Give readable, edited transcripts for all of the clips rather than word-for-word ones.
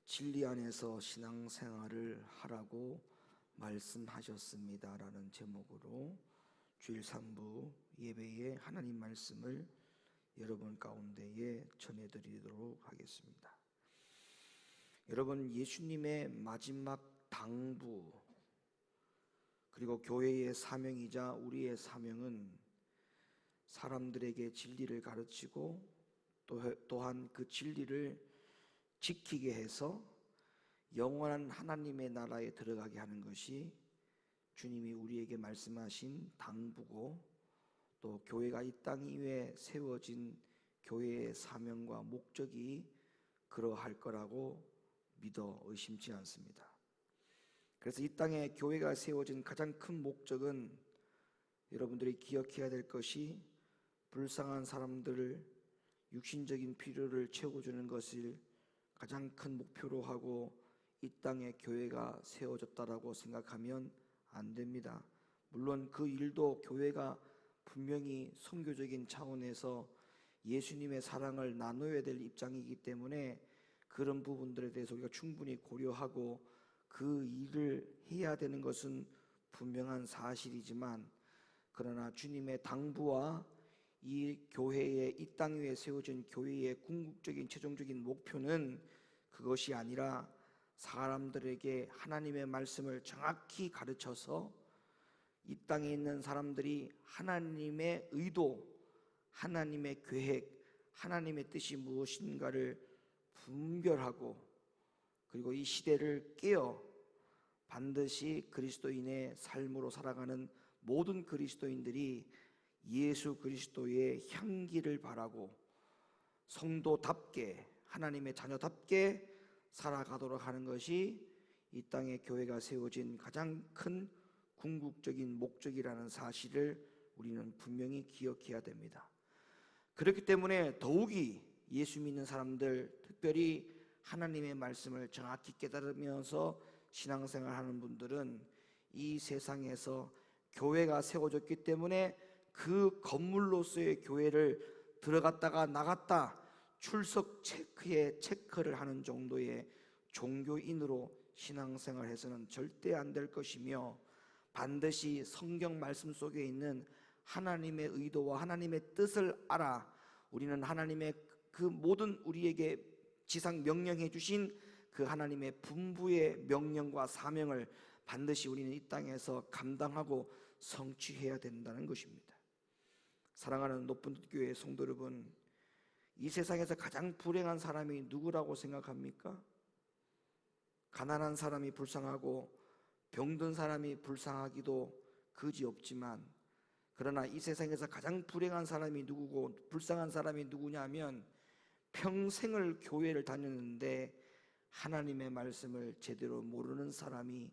진리 안에서 신앙생활을 하라고 말씀하셨습니다 라는 제목으로 주일 3부 예배의 하나님 말씀을 여러분 가운데에 전해드리도록 하겠습니다. 여러분, 예수님의 마지막 당부 그리고 교회의 사명이자 우리의 사명은 사람들에게 진리를 가르치고 또한 그 진리를 지키게 해서 영원한 하나님의 나라에 들어가게 하는 것이 주님이 우리에게 말씀하신 당부고, 또 교회가 이 땅 위에 세워진 교회의 사명과 목적이 그러할 거라고 믿어 의심치 않습니다. 그래서 이 땅에 교회가 세워진 가장 큰 목적은 여러분들이 기억해야 될 것이 불쌍한 사람들을 육신적인 필요를 채워주는 것을 가장 큰 목표로 하고 이 땅에 교회가 세워졌다라고 생각하면 안 됩니다. 물론 그 일도 교회가 분명히 선교적인 차원에서 예수님의 사랑을 나눠야 될 입장이기 때문에 그런 부분들에 대해서 우리가 충분히 고려하고 그 일을 해야 되는 것은 분명한 사실이지만, 그러나 주님의 당부와 이 교회의 이 땅 위에 세워진 교회의 궁극적인 최종적인 목표는 그것이 아니라 사람들에게 하나님의 말씀을 정확히 가르쳐서 이 땅에 있는 사람들이 하나님의 의도, 하나님의 계획, 하나님의 뜻이 무엇인가를 분별하고, 그리고 이 시대를 깨어 반드시 그리스도인의 삶으로 살아가는 모든 그리스도인들이 예수 그리스도의 향기를 바라고 성도답게, 하나님의 자녀답게 살아가도록 하는 것이 이 땅에 교회가 세워진 가장 큰 궁극적인 목적이라는 사실을 우리는 분명히 기억해야 됩니다. 그렇기 때문에 더욱이 예수 믿는 사람들, 특별히 하나님의 말씀을 정확히 깨달으면서 신앙생활하는 분들은 이 세상에서 교회가 세워졌기 때문에 그 건물로서의 교회를 들어갔다가 나갔다 출석 체크에 체크를 하는 정도의 종교인으로 신앙생활해서는 절대 안 될 것이며, 반드시 성경 말씀 속에 있는 하나님의 의도와 하나님의 뜻을 알아 우리는 하나님의 그 모든 우리에게 지상 명령해 주신 그 하나님의 분부의 명령과 사명을 반드시 우리는 이 땅에서 감당하고 성취해야 된다는 것입니다. 사랑하는 높은 교회 성도 여러분, 이 세상에서 가장 불행한 사람이 누구라고 생각합니까? 가난한 사람이 불쌍하고 병든 사람이 불쌍하기도 그지없지만, 그러나 이 세상에서 가장 불행한 사람이 누구고 불쌍한 사람이 누구냐면 평생을 교회를 다녔는데 하나님의 말씀을 제대로 모르는 사람이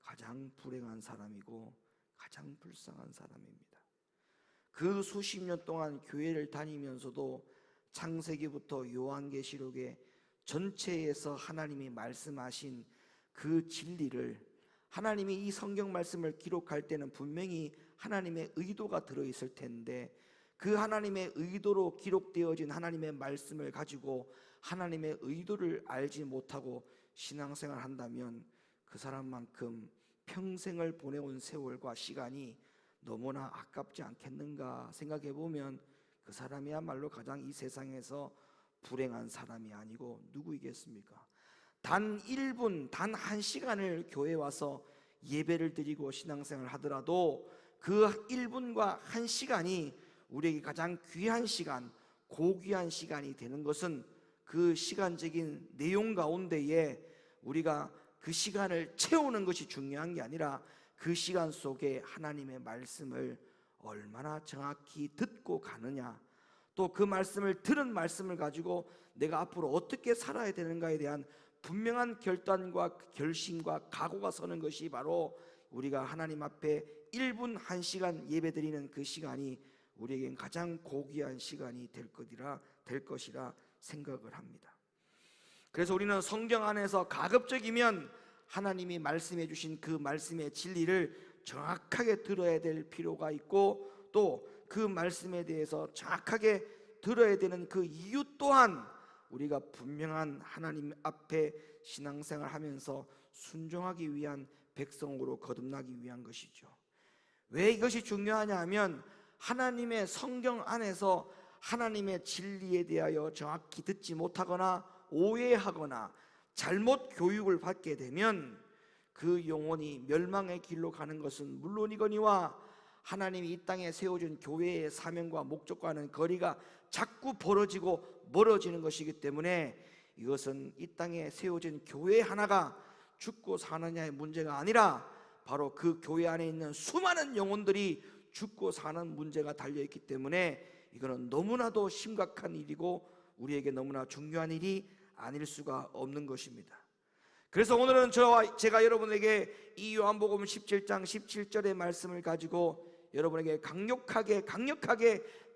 가장 불행한 사람이고 가장 불쌍한 사람입니다. 그 수십 년 동안 교회를 다니면서도 창세기부터 요한계시록의 전체에서 하나님이 말씀하신 그 진리를, 하나님이 이 성경 말씀을 기록할 때는 분명히 하나님의 의도가 들어있을 텐데 그 하나님의 의도로 기록되어진 하나님의 말씀을 가지고 하나님의 의도를 알지 못하고 신앙생활 한다면 그 사람만큼 평생을 보내온 세월과 시간이 너무나 아깝지 않겠는가 생각해 보면 그 사람이야말로 가장 이 세상에서 불행한 사람이 아니고 누구이겠습니까? 단 1분, 단 1시간을 교회에 와서 예배를 드리고 신앙생활을 하더라도 그 1분과 1시간이 우리에게 가장 귀한 시간, 고귀한 시간이 되는 것은 그 시간적인 내용 가운데에 우리가 그 시간을 채우는 것이 중요한 게 아니라 그 시간 속에 하나님의 말씀을 얼마나 정확히 듣고 가느냐, 또 그 말씀을 들은 말씀을 가지고 내가 앞으로 어떻게 살아야 되는가에 대한 분명한 결단과 결심과 각오가 서는 것이 바로 우리가 하나님 앞에 1분 1시간 예배드리는 그 시간이 우리에겐 가장 고귀한 시간이 될 것이라 생각을 합니다. 그래서 우리는 성경 안에서 가급적이면 하나님이 말씀해 주신 그 말씀의 진리를 정확하게 들어야 될 필요가 있고, 또 그 말씀에 대해서 정확하게 들어야 되는 그 이유 또한 우리가 분명한 하나님 앞에 신앙생활 하면서 순종하기 위한 백성으로 거듭나기 위한 것이죠. 왜 이것이 중요하냐 하면 하나님의 성경 안에서 하나님의 진리에 대하여 정확히 듣지 못하거나 오해하거나 잘못 교육을 받게 되면 그 영혼이 멸망의 길로 가는 것은 물론이거니와 하나님이 이 땅에 세워준 교회의 사명과 목적과는 거리가 자꾸 벌어지고 멀어지는 것이기 때문에 이것은 이 땅에 세워진 교회 하나가 죽고 사느냐의 문제가 아니라 바로 그 교회 안에 있는 수많은 영혼들이 죽고 사는 문제가 달려있기 때문에 이거는 너무나도 심각한 일이고 우리에게 너무나 중요한 일이 아닐 수가 없는 것입니다. 그래서 오늘은 제가 여러분에게 이 요한복음 17장 17절의 말씀을 가지고 여러분에게 강력하게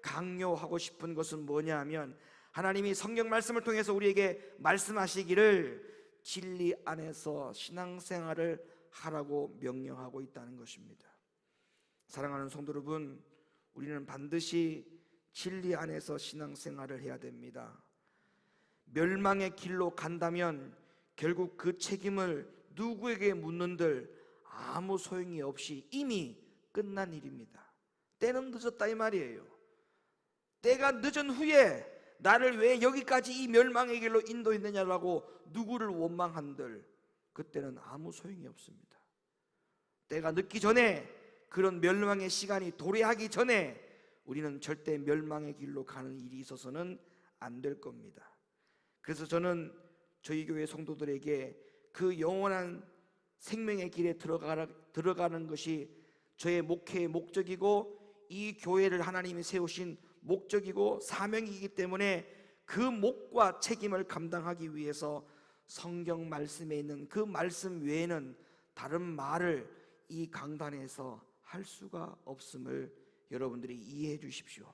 강요하고 싶은 것은 뭐냐 하면 하나님이 성경 말씀을 통해서 우리에게 말씀하시기를 진리 안에서 신앙생활을 하라고 명령하고 있다는 것입니다. 사랑하는 성도 여러분, 우리는 반드시 진리 안에서 신앙생활을 해야 됩니다. 멸망의 길로 간다면 결국 그 책임을 누구에게 묻는들 아무 소용이 없이 이미 끝난 일입니다. 때는 늦었다 이 말이에요. 때가 늦은 후에 나를 왜 여기까지 이 멸망의 길로 인도했느냐라고 누구를 원망한들 그때는 아무 소용이 없습니다. 때가 늦기 전에, 그런 멸망의 시간이 도래하기 전에 우리는 절대 멸망의 길로 가는 일이 있어서는 안 될 겁니다. 그래서 저는 저희 교회 성도들에게 그 영원한 생명의 길에 들어가는 것이 저의 목회의 목적이고 이 교회를 하나님이 세우신 목적이고 사명이기 때문에 그 몫과 책임을 감당하기 위해서 성경 말씀에 있는 그 말씀 외에는 다른 말을 이 강단에서 할 수가 없음을 여러분들이 이해해 주십시오.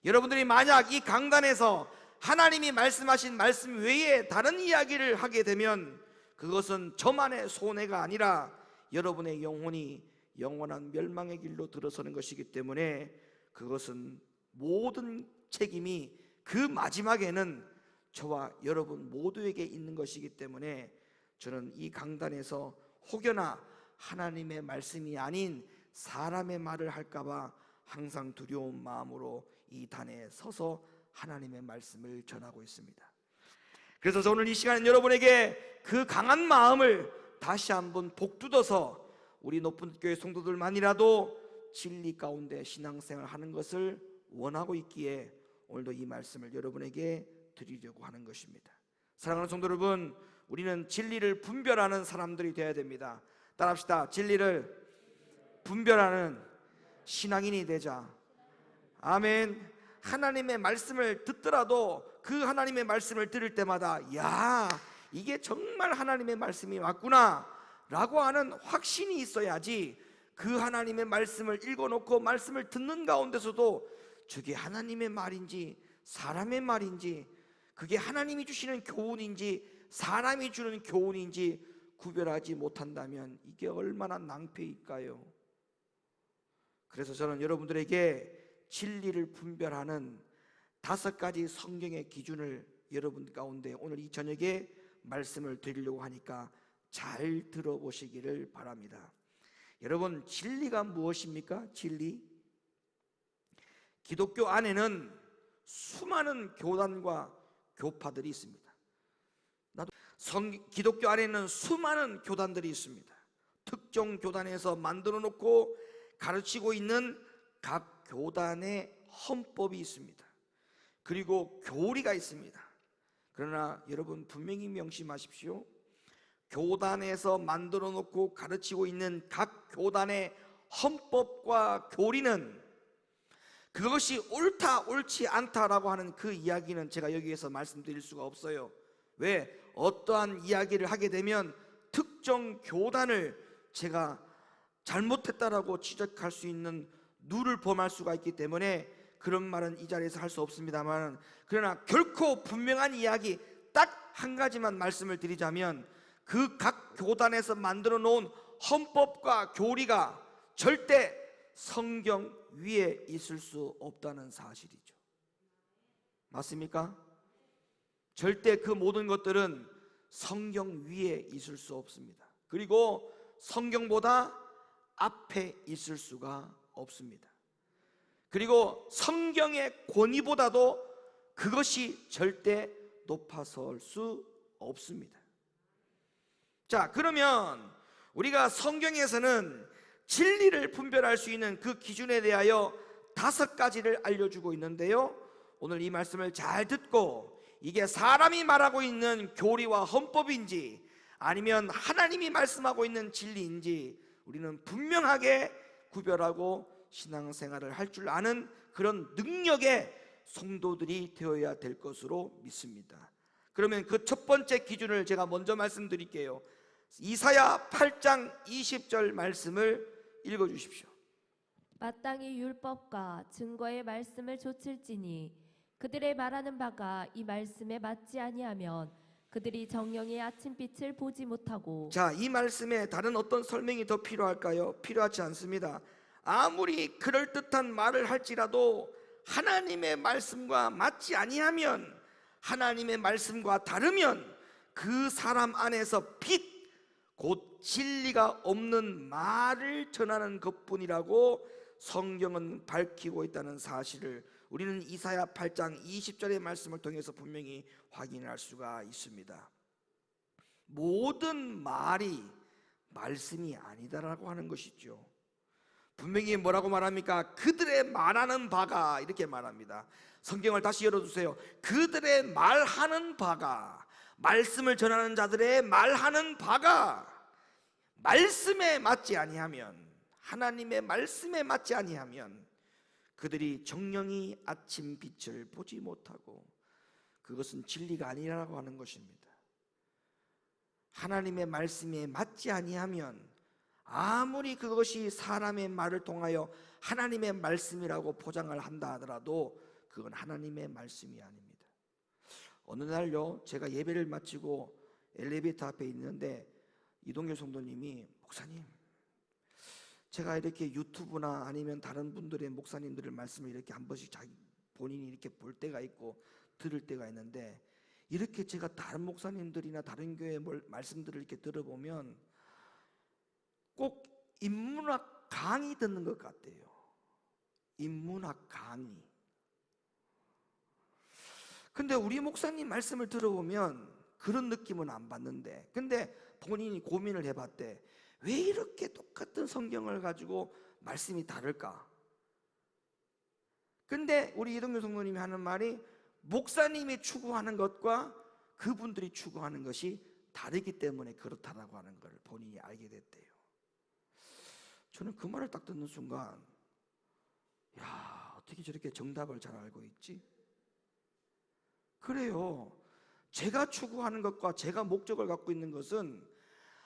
여러분들이 만약 이 강단에서 하나님이 말씀하신 말씀 외에 다른 이야기를 하게 되면 그것은 저만의 손해가 아니라 여러분의 영혼이 영원한 멸망의 길로 들어서는 것이기 때문에 그것은 모든 책임이 그 마지막에는 저와 여러분 모두에게 있는 것이기 때문에 저는 이 강단에서 혹여나 하나님의 말씀이 아닌 사람의 말을 할까봐 항상 두려운 마음으로 이 단에 서서 하나님의 말씀을 전하고 있습니다. 그래서 오늘 이 시간은 여러분에게 그 강한 마음을 다시 한번 복돋아서 우리 높은 교회 성도들만이라도 진리 가운데 신앙생활 하는 것을 원하고 있기에 오늘도 이 말씀을 여러분에게 드리려고 하는 것입니다. 사랑하는 성도 여러분, 우리는 진리를 분별하는 사람들이 되어야 됩니다. 따라합시다. 진리를 분별하는 신앙인이 되자. 아멘. 하나님의 말씀을 듣더라도 그 하나님의 말씀을 들을 때마다 야, 이게 정말 하나님의 말씀이 맞구나 라고 하는 확신이 있어야지 그 하나님의 말씀을 읽어놓고 말씀을 듣는 가운데서도 저게 하나님의 말인지 사람의 말인지, 그게 하나님이 주시는 교훈인지 사람이 주는 교훈인지 구별하지 못한다면 이게 얼마나 낭패일까요? 그래서 저는 여러분들에게 진리를 분별하는 5가지 성경의 기준을 여러분 가운데 오늘 이 저녁에 말씀을 드리려고 하니까 잘 들어보시기를 바랍니다. 여러분, 진리가 무엇입니까? 진리? 기독교 안에는 수많은 교단과 교파들이 있습니다. 기독교 안에는 수많은 교단들이 있습니다. 특정 교단에서 만들어 놓고 가르치고 있는 각 교단의 헌법이 있습니다. 그리고 교리가 있습니다. 그러나 여러분 분명히 명심하십시오. 교단에서 만들어 놓고 가르치고 있는 각 교단의 헌법과 교리는 그것이 옳다 옳지 않다라고 하는 그 이야기는 제가 여기에서 말씀드릴 수가 없어요. 왜? 어떠한 이야기를 하게 되면 특정 교단을 제가 잘못했다라고 지적할 수 있는 누를 범할 수가 있기 때문에 그런 말은 이 자리에서 할 수 없습니다만, 그러나 결코 분명한 이야기 딱 한 가지만 말씀을 드리자면 그 각 교단에서 만들어 놓은 헌법과 교리가 절대 성경 위에 있을 수 없다는 사실이죠. 맞습니까? 절대 그 모든 것들은 성경 위에 있을 수 없습니다. 그리고 성경보다 앞에 있을 수가 없습니다. 그리고 성경의 권위보다도 그것이 절대 높아설 수 없습니다. 자, 그러면 우리가 성경에서는 진리를 분별할 수 있는 그 기준에 대하여 5가지를 알려주고 있는데요, 오늘 이 말씀을 잘 듣고 이게 사람이 말하고 있는 교리와 헌법인지 아니면 하나님이 말씀하고 있는 진리인지 우리는 분명하게 구별하고 신앙생활을 할 줄 아는 그런 능력의 성도들이 되어야 될 것으로 믿습니다. 그러면 그 첫 번째 기준을 제가 먼저 말씀드릴게요. 이사야 8장 20절 말씀을 읽어주십시오. 마땅히 율법과 증거의 말씀을 좇을지니 그들의 말하는 바가 이 말씀에 맞지 아니하면 그들이 정령의 아침빛을 보지 못하고. 자, 이 말씀에 다른 어떤 설명이 더 필요할까요? 필요하지 않습니다. 아무리 그럴듯한 말을 할지라도 하나님의 말씀과 맞지 아니하면, 하나님의 말씀과 다르면 그 사람 안에서 빛, 곧 진리가 없는 말을 전하는 것뿐이라고 성경은 밝히고 있다는 사실을 우리는 이사야 8장 20절의 말씀을 통해서 분명히 확인할 수가 있습니다. 모든 말이 말씀이 아니다라고 하는 것이죠. 분명히 뭐라고 말합니까? 그들의 말하는 바가, 이렇게 말합니다. 성경을 다시 열어주세요. 그들의 말하는 바가, 말씀을 전하는 자들의 말하는 바가 말씀에 맞지 아니하면, 하나님의 말씀에 맞지 아니하면 그들이 정령이 아침 빛을 보지 못하고, 그것은 진리가 아니라고 하는 것입니다. 하나님의 말씀에 맞지 아니하면 아무리 그것이 사람의 말을 통하여 하나님의 말씀이라고 포장을 한다 하더라도 그건 하나님의 말씀이 아닙니다. 어느 날요, 제가 예배를 마치고 엘리베이터 앞에 있는데 이동규 성도님이, 목사님, 제가 이렇게 유튜브나 아니면 다른 분들의 목사님들의 말씀을 이렇게 한 번씩 본인이 이렇게 볼 때가 있고 들을 때가 있는데, 이렇게 제가 다른 목사님들이나 다른 교회 말씀들을 이렇게 들어보면 꼭 인문학 강의 듣는 것 같아요. 인문학 강의. 근데 우리 목사님 말씀을 들어보면 그런 느낌은 안 받는데, 근데 본인이 고민을 해봤대. 왜 이렇게 똑같은 성경을 가지고 말씀이 다를까? 근데 우리 이동규 성도님이 하는 말이, 목사님이 추구하는 것과 그분들이 추구하는 것이 다르기 때문에 그렇다라고 하는 걸 본인이 알게 됐대요. 저는 그 말을 딱 듣는 순간, 야, 어떻게 저렇게 정답을 잘 알고 있지? 그래요. 제가 추구하는 것과 제가 목적을 갖고 있는 것은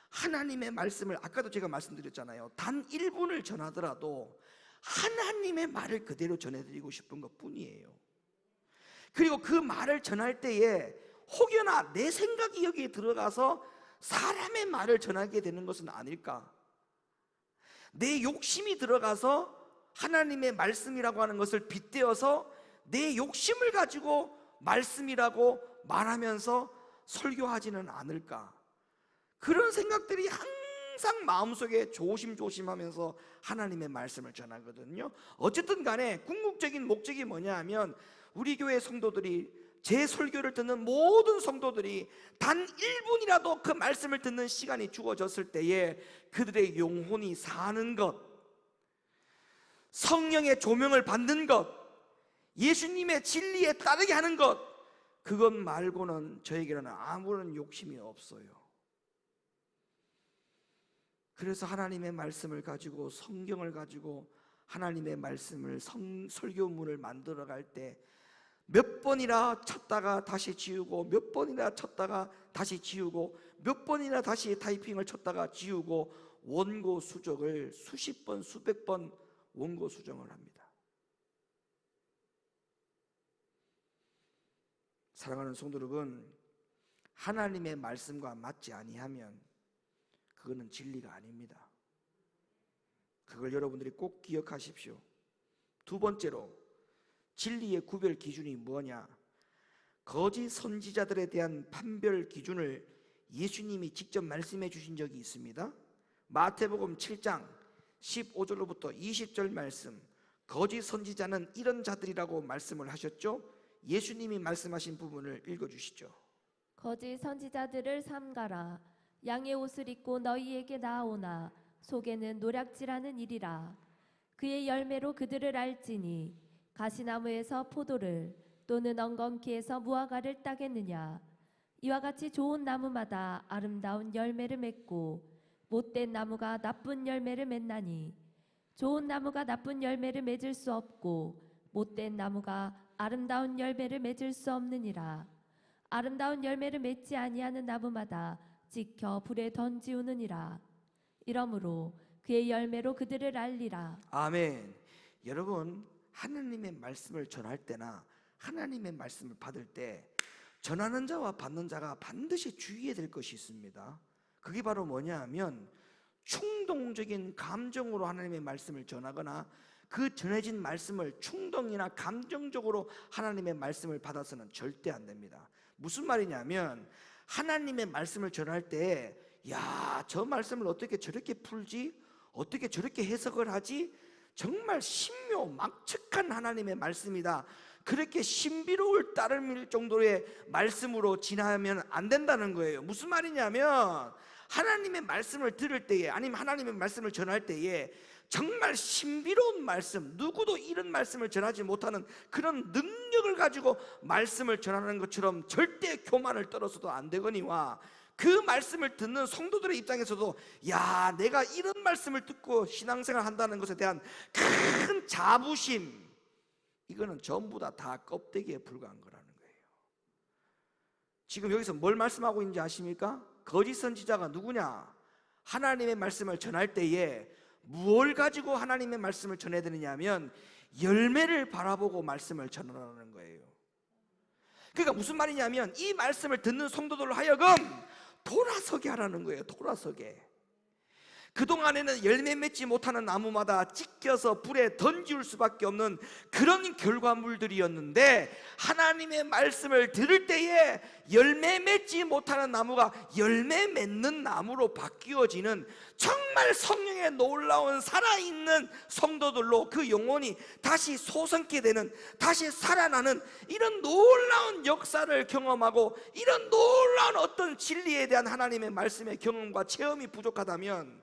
하나님의 말씀을, 아까도 제가 말씀드렸잖아요, 단 1분을 전하더라도 하나님의 말을 그대로 전해드리고 싶은 것 뿐이에요. 그리고 그 말을 전할 때에 혹여나 내 생각이 여기에 들어가서 사람의 말을 전하게 되는 것은 아닐까? 내 욕심이 들어가서 하나님의 말씀이라고 하는 것을 빗대어서 내 욕심을 가지고 말씀이라고 말하면서 설교하지는 않을까? 그런 생각들이 항상 마음속에 조심조심하면서 하나님의 말씀을 전하거든요. 어쨌든 간에 궁극적인 목적이 뭐냐 하면, 우리 교회 성도들이, 제 설교를 듣는 모든 성도들이 단 1분이라도 그 말씀을 듣는 시간이 주어졌을 때에 그들의 영혼이 사는 것, 성령의 조명을 받는 것, 예수님의 진리에 따르게 하는 것, 그것 말고는 저에게는 아무런 욕심이 없어요. 그래서 하나님의 말씀을 가지고, 성경을 가지고 하나님의 말씀을 설교문을 만들어 갈 때 몇 번이나 쳤다가 다시 지우고, 몇 번이나 쳤다가 다시 지우고, 몇 번이나 다시 타이핑을 쳤다가 지우고, 원고 수정을 수십 번, 수백 번 원고 수정을 합니다. 사랑하는 성도 여러분, 하나님의 말씀과 맞지 아니하면 그거는 진리가 아닙니다. 그걸 여러분들이 꼭 기억하십시오. 두 번째로, 진리의 구별 기준이 뭐냐? 거짓 선지자들에 대한 판별 기준을 예수님이 직접 말씀해 주신 적이 있습니다. 마태복음 7장 15절로부터 20절 말씀, 거짓 선지자는 이런 자들이라고 말씀을 하셨죠. 예수님이 말씀하신 부분을 읽어주시죠. 거짓 선지자들을 삼가라. 양의 옷을 입고 너희에게 나아오나 속에는 노략질하는 일이라. 그의 열매로 그들을 알지니 가시나무에서 포도를 또는 엉겅퀴에서 무화과를 따겠느냐. 이와 같이 좋은 나무마다 아름다운 열매를 맺고 못된 나무가 나쁜 열매를 맺나니 좋은 나무가 나쁜 열매를 맺을 수 없고 못된 나무가 아름다운 열매를 맺을 수 없느니라. 아름다운 열매를 맺지 아니하는 나무마다 지켜 불에 던지우느니라. 이러므로 그의 열매로 그들을 알리라. 아멘. 여러분, 하나님의 말씀을 전할 때나 하나님의 말씀을 받을 때 전하는 자와 받는 자가 반드시 주의해야 될 것이 있습니다. 그게 바로 뭐냐 하면 충동적인 감정으로 하나님의 말씀을 전하거나 그 전해진 말씀을 충동이나 감정적으로 하나님의 말씀을 받아서는 절대 안 됩니다. 무슨 말이냐면 하나님의 말씀을 전할 때 야, 저 말씀을 어떻게 저렇게 풀지? 어떻게 저렇게 해석을 하지? 정말 신묘막측한 하나님의 말씀이다. 그렇게 신비로울 따름일 정도의 말씀으로 지나면 안 된다는 거예요. 무슨 말이냐면 하나님의 말씀을 들을 때에 아니면 하나님의 말씀을 전할 때에 정말 신비로운 말씀, 누구도 이런 말씀을 전하지 못하는 그런 능력을 가지고 말씀을 전하는 것처럼 절대 교만을 떨어서도 안 되거니와 그 말씀을 듣는 성도들의 입장에서도 야, 내가 이런 말씀을 듣고 신앙생활 한다는 것에 대한 큰 자부심, 이거는 전부 다 껍데기에 불과한 거라는 거예요. 지금 여기서 뭘 말씀하고 있는지 아십니까? 거짓 선지자가 누구냐? 하나님의 말씀을 전할 때에 무엇을 가지고 하나님의 말씀을 전해야 되느냐 하면 열매를 바라보고 말씀을 전하라는 거예요. 그러니까 무슨 말이냐면 이 말씀을 듣는 성도들로 하여금 돌아서게 하라는 거예요. 돌아서게. 그동안에는 열매 맺지 못하는 나무마다 찢겨서 불에 던지울 수밖에 없는 그런 결과물들이었는데 하나님의 말씀을 들을 때에 열매 맺지 못하는 나무가 열매 맺는 나무로 바뀌어지는 정말 성령의 놀라운 살아있는 성도들로 그 영혼이 다시 솟게 되는, 다시 살아나는 이런 놀라운 역사를 경험하고 이런 놀라운 어떤 진리에 대한 하나님의 말씀의 경험과 체험이 부족하다면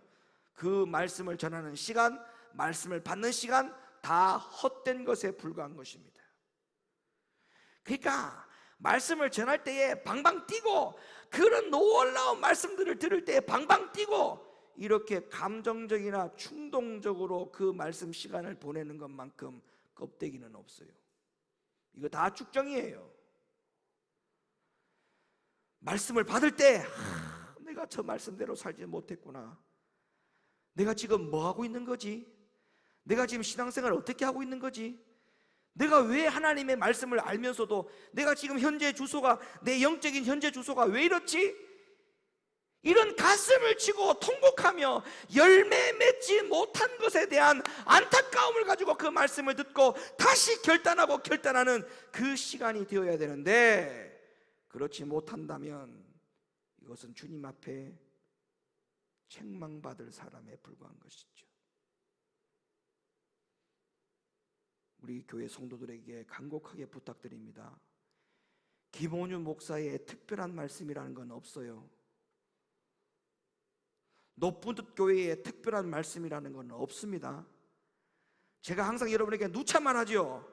그 말씀을 전하는 시간, 말씀을 받는 시간 다 헛된 것에 불과한 것입니다. 그러니까 말씀을 전할 때에 방방 뛰고 그런 놀라운 말씀들을 들을 때에 방방 뛰고 이렇게 감정적이나 충동적으로 그 말씀 시간을 보내는 것만큼 껍데기는 없어요. 이거 다 축정이에요. 말씀을 받을 때 내가 저 말씀대로 살지 못했구나. 내가 지금 뭐 하고 있는 거지? 내가 지금 신앙생활 어떻게 하고 있는 거지? 내가 왜 하나님의 말씀을 알면서도 내가 지금 현재 주소가, 내 영적인 현재 주소가 왜 이렇지? 이런 가슴을 치고 통곡하며 열매 맺지 못한 것에 대한 안타까움을 가지고 그 말씀을 듣고 다시 결단하고 결단하는 그 시간이 되어야 되는데 그렇지 못한다면 이것은 주님 앞에 책망받을 사람에 불과한 것이죠. 우리 교회 성도들에게 간곡하게 부탁드립니다. 김원유 목사의 특별한 말씀이라는 건 없어요. 높은뜻 교회의 특별한 말씀이라는 건 없습니다. 제가 항상 여러분에게 누차만 하죠.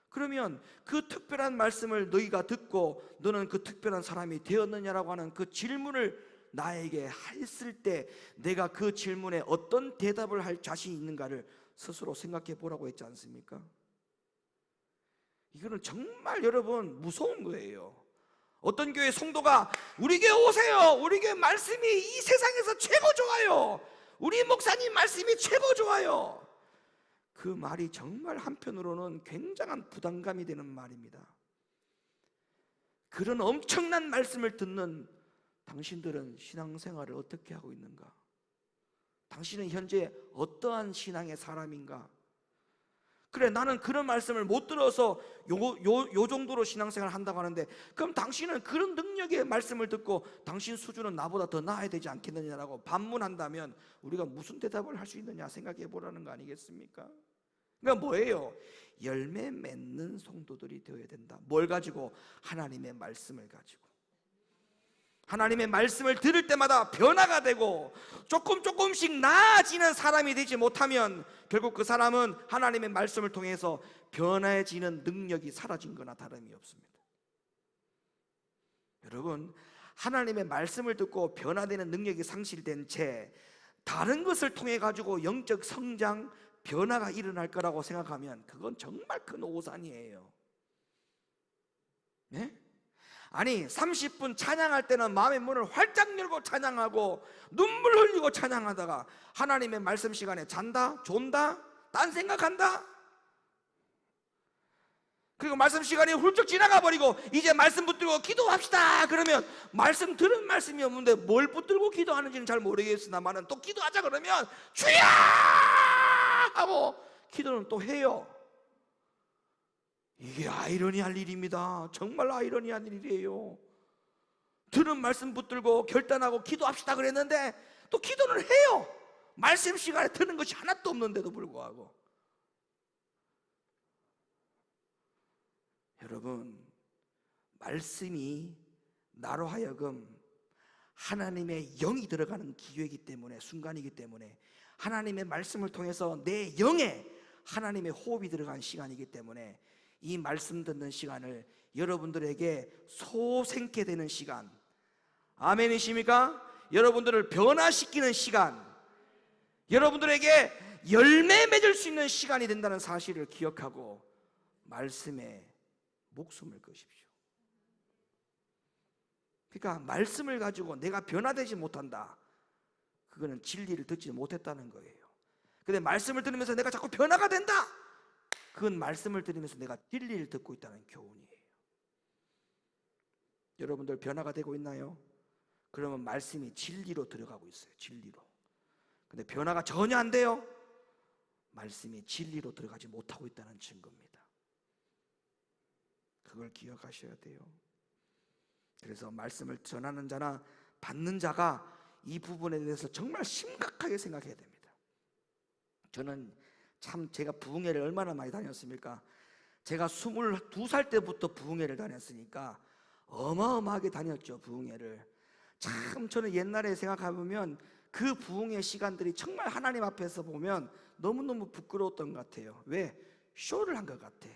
그러면 그 특별한 말씀을 너희가 듣고 너는 그 특별한 사람이 되었느냐라고 하는 그 질문을 나에게 했을 때 내가 그 질문에 어떤 대답을 할 자신이 있는가를 스스로 생각해 보라고 했지 않습니까? 이거는 정말 여러분 무서운 거예요. 어떤 교회 성도가 우리 교회 오세요, 우리 교회 말씀이 이 세상에서 최고 좋아요, 우리 목사님 말씀이 최고 좋아요, 그 말이 정말 한편으로는 굉장한 부담감이 되는 말입니다. 그런 엄청난 말씀을 듣는 당신들은 신앙생활을 어떻게 하고 있는가? 당신은 현재 어떠한 신앙의 사람인가? 그래, 나는 그런 말씀을 못 들어서 요 정도로 신앙생활을 한다고 하는데, 그럼 당신은 그런 능력의 말씀을 듣고 당신 수준은 나보다 더 나아야 되지 않겠느냐라고 반문한다면 우리가 무슨 대답을 할 수 있느냐 생각해 보라는 거 아니겠습니까? 그러니까 뭐예요? 열매 맺는 성도들이 되어야 된다. 뭘 가지고? 하나님의 말씀을 가지고. 하나님의 말씀을 들을 때마다 변화가 되고 조금씩 나아지는 사람이 되지 못하면 결국 그 사람은 하나님의 말씀을 통해서 변화해지는 능력이 사라진 거나 다름이 없습니다. 여러분, 하나님의 말씀을 듣고 변화되는 능력이 상실된 채 다른 것을 통해 가지고 영적 성장, 변화가 일어날 거라고 생각하면 그건 정말 큰 오산이에요. 네? 아니, 30분 찬양할 때는 마음의 문을 활짝 열고 찬양하고 눈물 흘리고 찬양하다가 하나님의 말씀 시간에 잔다, 존다, 딴 생각한다. 그리고 말씀 시간이 훌쩍 지나가 버리고 이제 말씀 붙들고 기도합시다 그러면 말씀 들은 말씀이 없는데 뭘 붙들고 기도하는지는 잘 모르겠으나마는 또 기도하자 그러면 주여 하고 기도는 또 해요. 이게 아이러니할 일입니다. 정말 아이러니한 일이에요. 들은 말씀 붙들고 결단하고 기도합시다 그랬는데 또 기도는 해요. 말씀 시간에 드는 것이 하나도 없는데도 불구하고. 여러분, 말씀이 나로 하여금 하나님의 영이 들어가는 기회이기 때문에, 순간이기 때문에, 하나님의 말씀을 통해서 내 영에 하나님의 호흡이 들어간 시간이기 때문에 이 말씀 듣는 시간을 여러분들에게 소생케 되는 시간, 아멘이십니까? 여러분들을 변화시키는 시간, 여러분들에게 열매 맺을 수 있는 시간이 된다는 사실을 기억하고 말씀에 목숨을 거십시오. 그러니까 말씀을 가지고 내가 변화되지 못한다, 그거는 진리를 듣지 못했다는 거예요. 근데 말씀을 들으면서 내가 자꾸 변화가 된다, 그건 말씀을 들으면서 내가 진리를 듣고 있다는 교훈이에요. 여러분들 변화가 되고 있나요? 그러면 말씀이 진리로 들어가고 있어요. 진리로. 근데 변화가 전혀 안 돼요? 말씀이 진리로 들어가지 못하고 있다는 증거입니다. 그걸 기억하셔야 돼요. 그래서 말씀을 전하는 자나 받는 자가 이 부분에 대해서 정말 심각하게 생각해야 됩니다. 저는 참 제가 부흥회를 얼마나 많이 다녔습니까? 제가 22살 때부터 부흥회를 다녔으니까 어마어마하게 다녔죠. 부흥회를. 참 저는 옛날에 생각해보면 그 부흥회 시간들이 정말 하나님 앞에서 보면 너무너무 부끄러웠던 것 같아요. 왜? 쇼를 한 것 같아.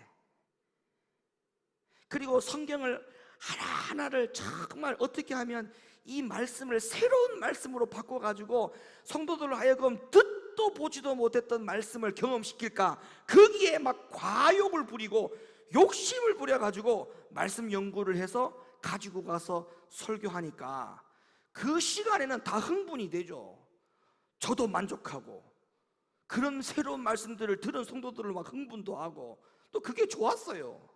그리고 성경을 하나하나를 정말 어떻게 하면 이 말씀을 새로운 말씀으로 바꿔가지고 성도들로 하여금 듣도 보지도 못했던 말씀을 경험시킬까, 거기에 막 과욕을 부리고 욕심을 부려가지고 말씀 연구를 해서 가지고 가서 설교하니까 그 시간에는 다 흥분이 되죠. 저도 만족하고 그런 새로운 말씀들을 들은 성도들을 막 흥분도 하고 또 그게 좋았어요.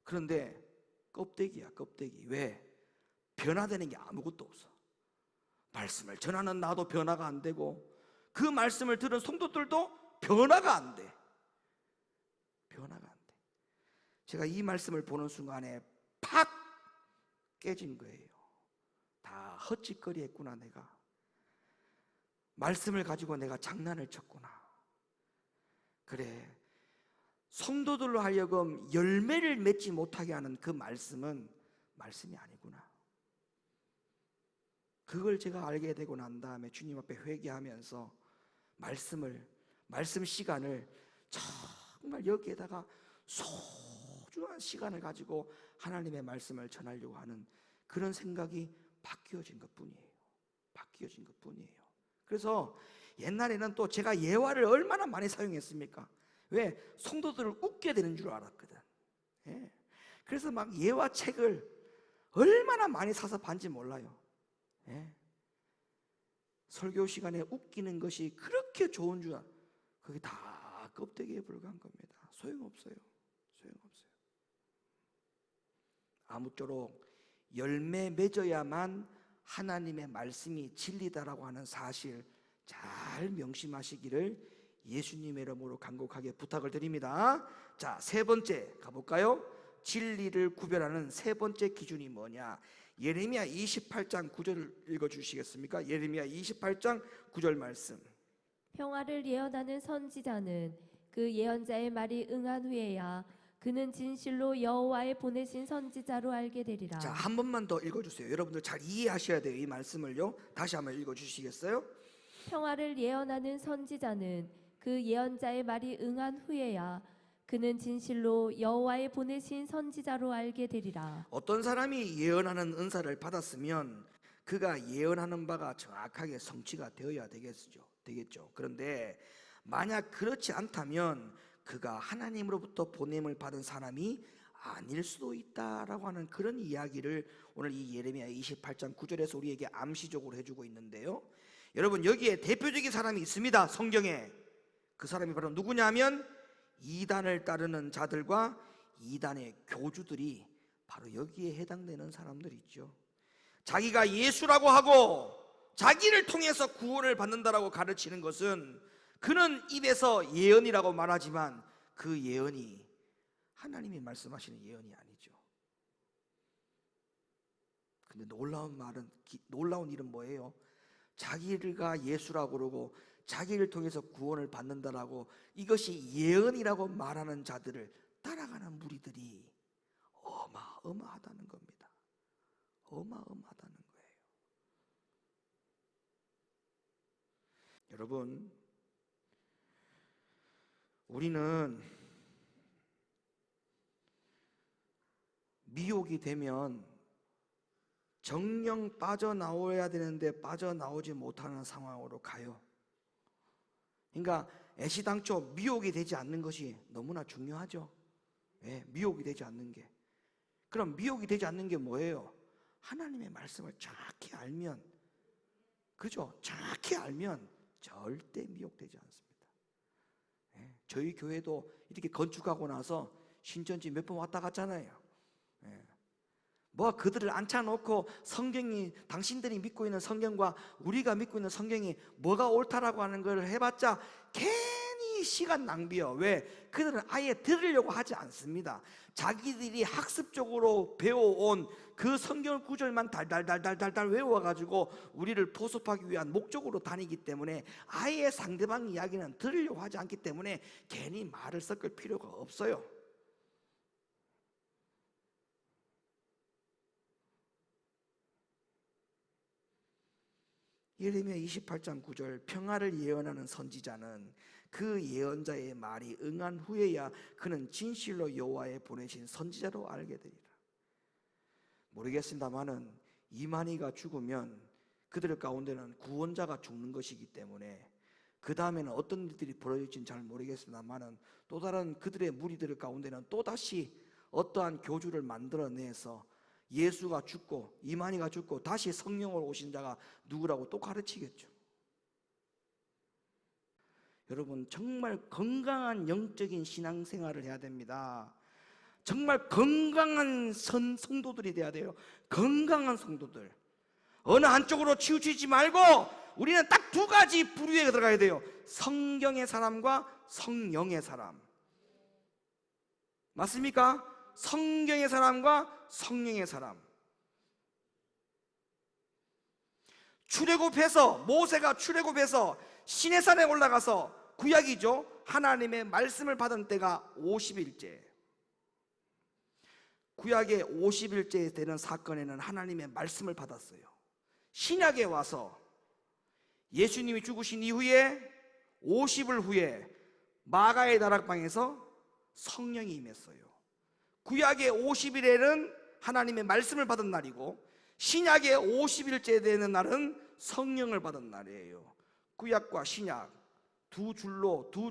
그런데 껍데기야, 껍데기. 왜? 변화되는 게 아무것도 없어. 말씀을 전하는 나도 변화가 안 되고 그 말씀을 들은 성도들도 변화가 안 돼. 변화가 안 돼. 제가 이 말씀을 보는 순간에 팍 깨진 거예요. 다 헛짓거리 했구나. 내가 말씀을 가지고 내가 장난을 쳤구나. 그래, 성도들로 하여금 열매를 맺지 못하게 하는 그 말씀은 말씀이 아니구나. 그걸 제가 알게 되고 난 다음에 주님 앞에 회개하면서 말씀 시간을 정말 여기에다가 소중한 시간을 가지고 하나님의 말씀을 전하려고 하는 그런 생각이 바뀌어진 것뿐이에요. 바뀌어진 것뿐이에요. 그래서 옛날에는 또 제가 예화를 얼마나 많이 사용했습니까? 왜? 성도들을 웃게 되는 줄 알았거든. 예. 그래서 막 예화책을 얼마나 많이 사서 반지 몰라요. 예. 설교 시간에 웃기는 것이 그렇게 좋은 줄 그게 다 껍데기에 불과한 겁니다. 소용없어요. 소용없어요. 아무쪼록 열매 맺어야만 하나님의 말씀이 진리다라고 하는 사실 잘 명심하시기를 예수님의 이름으로 간곡하게 부탁을 드립니다. 자, 세 번째 가볼까요? 진리를 구별하는 세 번째 기준이 뭐냐? 예레미야 28장 9절 읽어주시겠습니까? 예레미야 28장 9절 말씀. 평화를 예언하는 선지자는 그 예언자의 말이 응한 후에야 그는 진실로 여호와의 보내신 선지자로 알게 되리라. 자, 한 번만 더 읽어주세요. 여러분들 잘 이해하셔야 돼요. 이 말씀을요. 다시 한번 읽어주시겠어요? 평화를 예언하는 선지자는 그 예언자의 말이 응한 후에야 그는 진실로 여호와의 보내신 선지자로 알게 되리라. 어떤 사람이 예언하는 은사를 받았으면 그가 예언하는 바가 정확하게 성취가 되어야 되겠죠. 그런데 만약 그렇지 않다면 그가 하나님으로부터 보냄을 받은 사람이 아닐 수도 있다라고 하는 그런 이야기를 오늘 이 예레미야 28장 9절에서 우리에게 암시적으로 해주고 있는데요. 여러분, 여기에 대표적인 사람이 있습니다. 성경에. 그 사람이 바로 누구냐면 이단을 따르는 자들과 이단의 교주들이 바로 여기에 해당되는 사람들이죠. 자기가 예수라고 하고 자기를 통해서 구원을 받는다라고 가르치는 것은 그는 입에서 예언이라고 말하지만 그 예언이 하나님이 말씀하시는 예언이 아니죠. 근데 놀라운 일은 뭐예요? 자기가 예수라고 그러고 자기를 통해서 구원을 받는다라고 이것이 예언이라고 말하는 자들을 따라가는 무리들이 어마어마하다는 겁니다. 어마어마하다는 거예요. 여러분, 우리는 미혹이 되면 정령 빠져나와야 되는데 빠져나오지 못하는 상황으로 가요. 그러니까 애시당초 미혹이 되지 않는 것이 너무나 중요하죠. 미혹이 되지 않는 게. 그럼 미혹이 되지 않는 게 뭐예요? 하나님의 말씀을 정확히 알면, 그죠? 정확히 알면 절대 미혹되지 않습니다. 저희 교회도 이렇게 건축하고 나서 신천지 몇 번 왔다 갔잖아요. 뭐 그들을 앉혀놓고 성경이, 당신들이 믿고 있는 성경과 우리가 믿고 있는 성경이 뭐가 옳다라고 하는 걸 해봤자 괜히 시간 낭비요. 왜? 그들은 아예 들으려고 하지 않습니다. 자기들이 학습적으로 배워온 그 성경 구절만 달달달달달달 외워가지고 우리를 포섭하기 위한 목적으로 다니기 때문에 아예 상대방 이야기는 들으려고 하지 않기 때문에 괜히 말을 섞을 필요가 없어요. 예레미야 28장 9절, 평화를 예언하는 선지자는 그 예언자의 말이 응한 후에야 그는 진실로 여호와의 보내신 선지자로 알게 되리라. 모르겠습니다만은 이만희가 죽으면 그들 가운데는 구원자가 죽는 것이기 때문에 그 다음에는 어떤 일들이 벌어질지는 잘 모르겠습니다만은 또 다른 그들의 무리들 가운데는 또다시 어떠한 교주를 만들어내서 예수가 죽고 이만희가 죽고 다시 성령으로 오신 자가 누구라고 또 가르치겠죠. 여러분, 정말 건강한 영적인 신앙생활을 해야 됩니다. 정말 건강한 성도들이 돼야 돼요. 건강한 성도들. 어느 한쪽으로 치우치지 말고 우리는 딱 두 가지 부류에 들어가야 돼요. 성경의 사람과 성령의 사람. 맞습니까? 성경의 사람과 성령의 사람. 모세가 출애굽해서 시내산에 올라가서 구약이죠. 하나님의 말씀을 받은 때가 50일째. 구약의 50일째 되는 사건에는 하나님의 말씀을 받았어요. 신약에 와서 예수님이 죽으신 이후에 50일 후에 마가의 다락방에서 성령이 임했어요. 구약의 50일에는 하나님의 말씀을 받은 날이고 신약의 50일째 되는 날은 성령을 받은 날이에요. 구약과 신약 두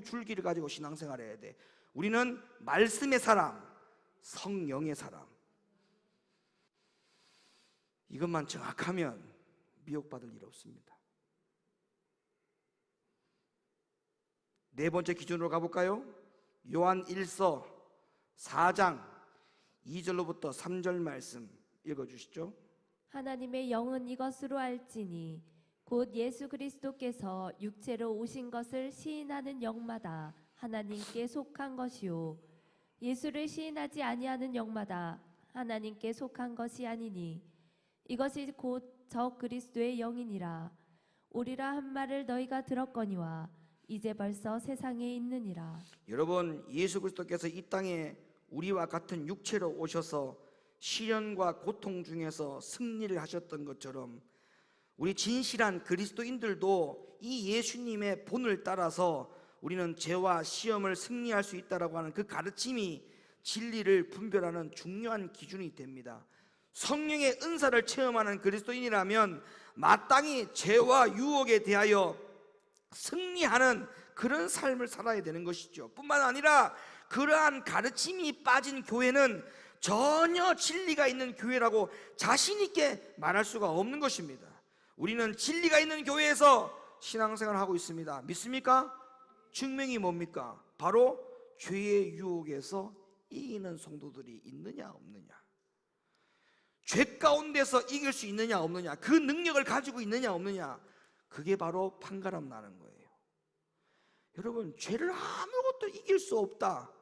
줄기를 가지고 신앙생활을 해야 돼. 우리는 말씀의 사람, 성령의 사람. 이것만 정확하면 미혹받을 일 없습니다. 네 번째 기준으로 가볼까요? 요한 1서 4장 2절로부터 3절 말씀 읽어주시죠. 하나님의 영은 이것으로 알지니 곧 예수 그리스도께서 육체로 오신 것을 시인하는 영마다 하나님께 속한 것이요 예수를 시인하지 아니하는 영마다 하나님께 속한 것이 아니니 이것이 곧 저 그리스도의 영이니라. 오리라 한 말을 너희가 들었거니와 이제 벌써 세상에 있느니라. 여러분, 예수 그리스도께서 이 땅에 우리와 같은 육체로 오셔서 시련과 고통 중에서 승리를 하셨던 것처럼 우리 진실한 그리스도인들도 이 예수님의 본을 따라서 우리는 죄와 시험을 승리할 수 있다라고 하는 그 가르침이 진리를 분별하는 중요한 기준이 됩니다. 성령의 은사를 체험하는 그리스도인이라면 마땅히 죄와 유혹에 대하여 승리하는 그런 삶을 살아야 되는 것이죠. 뿐만 아니라 그러한 가르침이 빠진 교회는 전혀 진리가 있는 교회라고 자신 있게 말할 수가 없는 것입니다. 우리는 진리가 있는 교회에서 신앙생활을 하고 있습니다. 믿습니까? 증명이 뭡니까? 바로 죄의 유혹에서 이기는 성도들이 있느냐 없느냐, 죄 가운데서 이길 수 있느냐 없느냐, 그 능력을 가지고 있느냐 없느냐, 그게 바로 판가름 나는 거예요. 여러분, 죄를 아무것도 이길 수 없다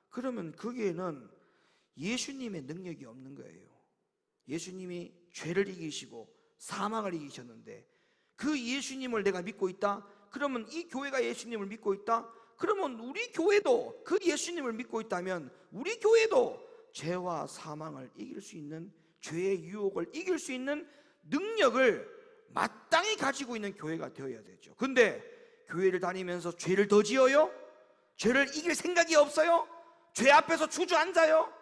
그러면 거기에는 예수님의 능력이 없는 거예요. 예수님이 죄를 이기시고 사망을 이기셨는데 그 예수님을 내가 믿고 있다 그러면, 이 교회가 예수님을 믿고 있다 그러면 우리 교회도 그 예수님을 믿고 있다면 우리 교회도 죄와 사망을 이길 수 있는, 죄의 유혹을 이길 수 있는 능력을 마땅히 가지고 있는 교회가 되어야 되죠. 근데 교회를 다니면서 죄를 더 지어요? 죄를 이길 생각이 없어요? 죄 앞에서 주저앉아요?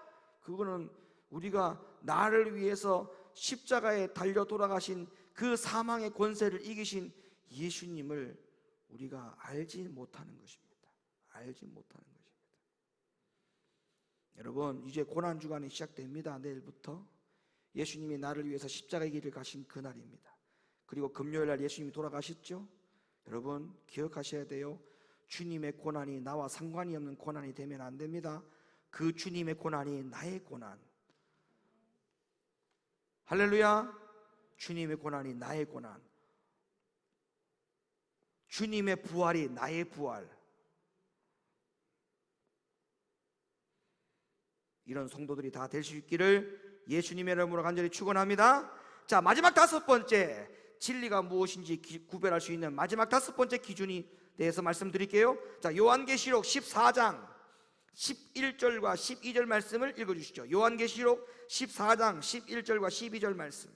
그거는 우리가 나를 위해서 십자가에 달려 돌아가신 그 사망의 권세를 이기신 예수님을 우리가 알지 못하는 것입니다. 알지 못하는 것입니다. 여러분, 이제 고난주간이 시작됩니다. 내일부터 예수님이 나를 위해서 십자가의 길을 가신 그날입니다. 그리고 금요일날 예수님이 돌아가셨죠? 여러분, 기억하셔야 돼요. 주님의 고난이 나와 상관이 없는 고난이 되면 안 됩니다. 그 주님의 고난이 나의 고난, 할렐루야. 주님의 고난이 나의 고난, 주님의 부활이 나의 부활, 이런 성도들이 다 될 수 있기를 예수님의 이름으로 간절히 축원합니다. 자, 마지막 다섯 번째, 진리가 무엇인지 구별할 수 있는 마지막 다섯 번째 기준에 대해서 말씀드릴게요. 자, 요한계시록 14장 11절과 12절 말씀을 읽어주시죠. 요한계시록 14장 11절과 12절 말씀.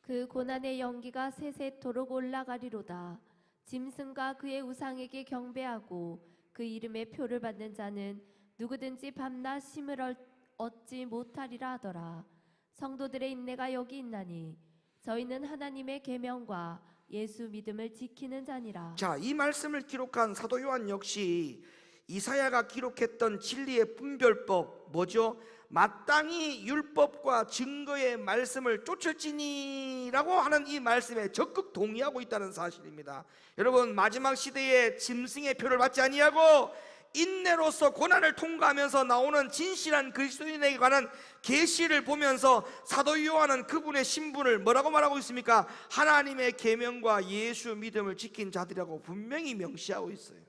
그 고난의 연기가 세세토록 올라가리로다. 짐승과 그의 우상에게 경배하고 그 이름의 표를 받는 자는 누구든지 밤낮 쉼을 얻지 못하리라 하더라. 성도들의 인내가 여기 있나니 저희는 하나님의 계명과 예수 믿음을 지키는 자니라. 자, 이 말씀을 기록한 사도 요한 역시 이사야가 기록했던 진리의 분별법, 뭐죠? 마땅히 율법과 증거의 말씀을 쫓을지니라고 하는 이 말씀에 적극 동의하고 있다는 사실입니다. 여러분, 마지막 시대에 짐승의 표를 받지 아니하고 인내로서 고난을 통과하면서 나오는 진실한 그리스도인에게 관한 계시를 보면서 사도 요한은 그분의 신분을 뭐라고 말하고 있습니까? 하나님의 계명과 예수 믿음을 지킨 자들이라고 분명히 명시하고 있어요.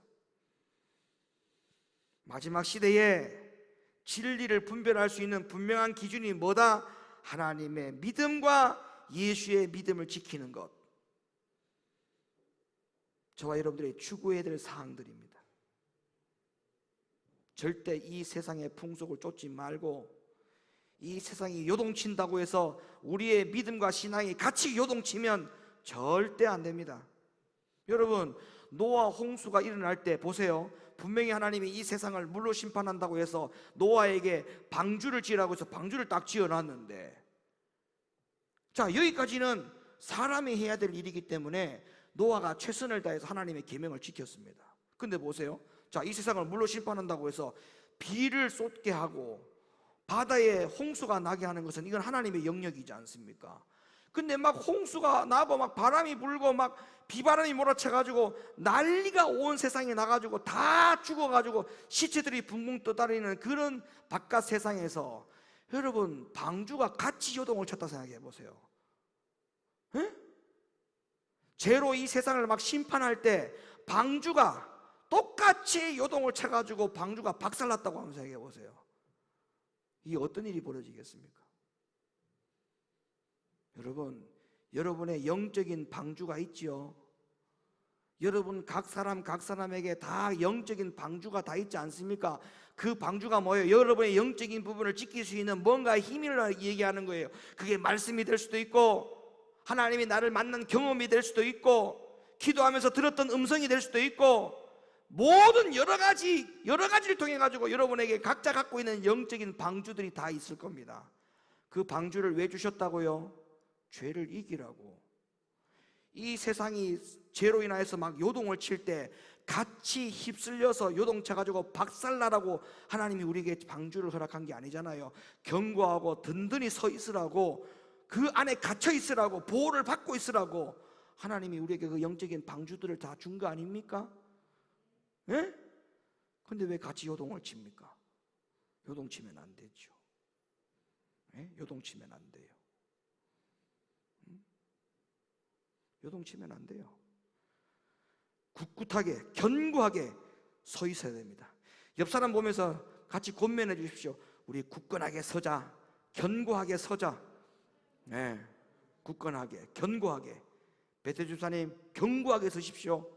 마지막 시대에 진리를 분별할 수 있는 분명한 기준이 뭐다? 하나님의 믿음과 예수의 믿음을 지키는 것. 저와 여러분들이 추구해야 될 사항들입니다. 절대 이 세상의 풍속을 쫓지 말고, 이 세상이 요동친다고 해서 우리의 믿음과 신앙이 같이 요동치면 절대 안 됩니다. 여러분, 노아 홍수가 일어날 때 보세요. 분명히 하나님이 이 세상을 물로 심판한다고 해서 노아에게 방주를 지으라고 해서 방주를 딱 지어놨는데, 자, 여기까지는 사람이 해야 될 일이기 때문에 노아가 최선을 다해서 하나님의 계명을 지켰습니다. 근데 보세요. 자, 이 세상을 물로 심판한다고 해서 비를 쏟게 하고 바다에 홍수가 나게 하는 것은 이건 하나님의 영역이지 않습니까? 근데 막 홍수가 나고 막 바람이 불고 막 비바람이 몰아쳐가지고 난리가 온 세상에 나가지고 다 죽어가지고 시체들이 붕붕 떠다니는 그런 바깥 세상에서 여러분, 방주가 같이 요동을 쳤다 생각해 보세요. 에? 죄로 이 세상을 막 심판할 때 방주가 똑같이 요동을 쳐가지고 방주가 박살났다고 한번 생각해 보세요. 이게 어떤 일이 벌어지겠습니까? 여러분, 여러분의 영적인 방주가 있지요. 여러분 각 사람에게 다 영적인 방주가 다 있지 않습니까? 그 방주가 뭐예요? 여러분의 영적인 부분을 지킬 수 있는 뭔가 힘을 얘기하는 거예요. 그게 말씀이 될 수도 있고, 하나님이 나를 만난 경험이 될 수도 있고, 기도하면서 들었던 음성이 될 수도 있고, 모든 여러 가지를 통해 가지고 여러분에게 각자 갖고 있는 영적인 방주들이 다 있을 겁니다. 그 방주를 왜 주셨다고요? 죄를 이기라고. 이 세상이 죄로 인하여서 막 요동을 칠 때 같이 휩쓸려서 요동쳐 가지고 박살나라고 하나님이 우리에게 방주를 허락한 게 아니잖아요. 견고하고 든든히 서 있으라고, 그 안에 갇혀 있으라고, 보호를 받고 있으라고 하나님이 우리에게 그 영적인 방주들을 다 준 거 아닙니까? 예? 근데 왜 같이 요동을 칩니까? 요동치면 안 되죠. 예? 요동치면 안 돼요. 요동치면 안 돼요. 굳굳하게 견고하게 서 있어야 됩니다. 옆 사람 보면서 같이 권면해 주십시오. 우리 굳건하게 서자. 견고하게 서자. 네, 굳건하게 견고하게. 베테 집사님 견고하게 서십시오.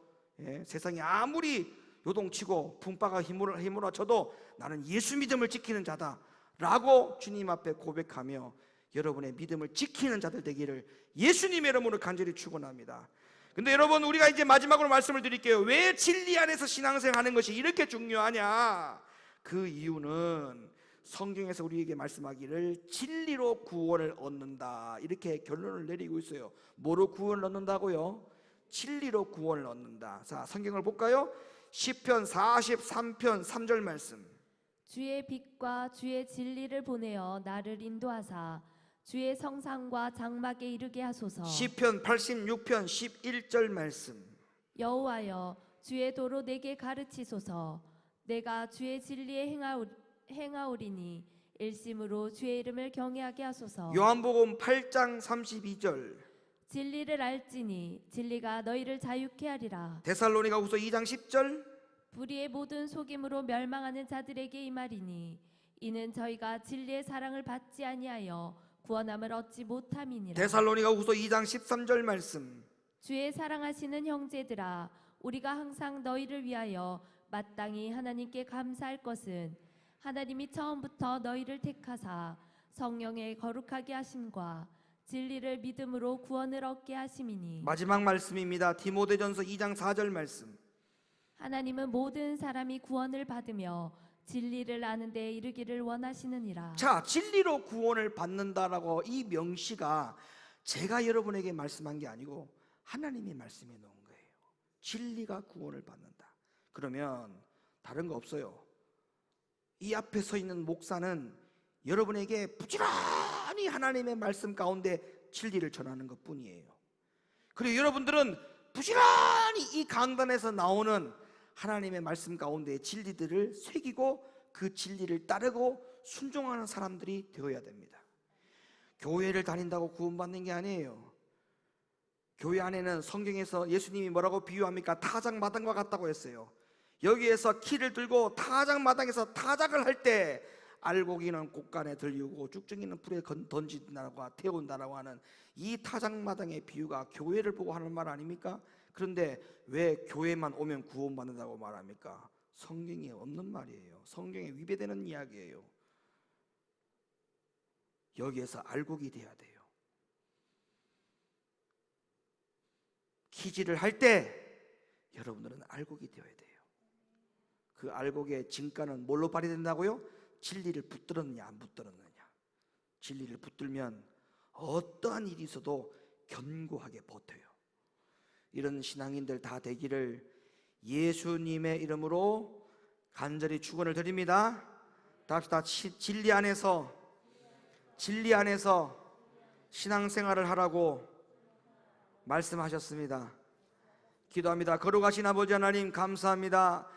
예, 세상이 아무리 요동치고 풍파가 휘몰아쳐도 나는 예수 믿음을 지키는 자다 라고 주님 앞에 고백하며 여러분의 믿음을 지키는 자들 되기를 예수님의 이름으로 간절히 축원합니다. 근데 여러분, 우리가 이제 마지막으로 말씀을 드릴게요. 왜 진리 안에서 신앙생활하는 것이 이렇게 중요하냐? 그 이유는 성경에서 우리에게 말씀하기를 진리로 구원을 얻는다, 이렇게 결론을 내리고 있어요. 뭐로 구원을 얻는다고요? 진리로 구원을 얻는다. 자, 성경을 볼까요? 시편 43편 3절 말씀. 주의 빛과 주의 진리를 보내어 나를 인도하사 주의 성상과 장막에 이르게 하소서. 시편 86편 11절 말씀. 여호와여, 주의 도로 내게 가르치소서. 내가 주의 진리에 행하오리니 일심으로 주의 이름을 경외하게 하소서. 요한복음 8장 32절. 진리를 알지니 진리가 너희를 자유케 하리라. 데살로니가후서 2장 10절. 불의의 모든 속임으로 멸망하는 자들에게 임하리니 이는 저희가 진리의 사랑을 받지 아니하여 구원함을 얻지 못함이니라. 데살로니가후서 2장 13절 말씀. 주의 사랑하시는 형제들아, 우리가 항상 너희를 위하여 마땅히 하나님께 감사할 것은 하나님이 처음부터 너희를 택하사 성령의 거룩하게 하심과 진리를 믿음으로 구원을 얻게 하심이니. 마지막 말씀입니다. 디모데전서 2장 4절 말씀. 하나님은 모든 사람이 구원을 받으며 진리를 아는 데 이르기를 원하시느니라. 자, 진리로 구원을 받는다라고 이 명시가 제가 여러분에게 말씀한 게 아니고 하나님이 말씀해 놓은 거예요. 진리가 구원을 받는다. 그러면 다른 거 없어요. 이 앞에 서 있는 목사는 여러분에게 부지런히 하나님의 말씀 가운데 진리를 전하는 것 뿐이에요. 그리고 여러분들은 부지런히 이 강단에서 나오는 하나님의 말씀 가운데의 진리들을 새기고 그 진리를 따르고 순종하는 사람들이 되어야 됩니다. 교회를 다닌다고 구원받는 게 아니에요. 교회 안에는 성경에서 예수님이 뭐라고 비유합니까? 타작마당과 같다고 했어요. 여기에서 키를 들고 타작마당에서 타작을 할 때 알고기는 곳간에 들리고 쭉정이는 불에 던진다고 태운다라고 하는 이 타작마당의 비유가 교회를 보고 하는 말 아닙니까? 그런데 왜 교회만 오면 구원받는다고 말합니까? 성경에 없는 말이에요. 성경에 위배되는 이야기예요. 여기에서 알곡이 돼야 돼요. 기지를 할 때 여러분들은 알곡이 되어야 돼요. 그 알곡의 진가는 뭘로 발휘된다고요? 진리를 붙들었느냐 안 붙들었느냐. 진리를 붙들면 어떠한 일이 있어도 견고하게 버텨요. 이런 신앙인들 다 되기를 예수님의 이름으로 간절히 축원을 드립니다. 다 합시다. 진리 안에서 신앙생활을 하라고 말씀하셨습니다. 기도합니다. 거룩하신 아버지 하나님 감사합니다.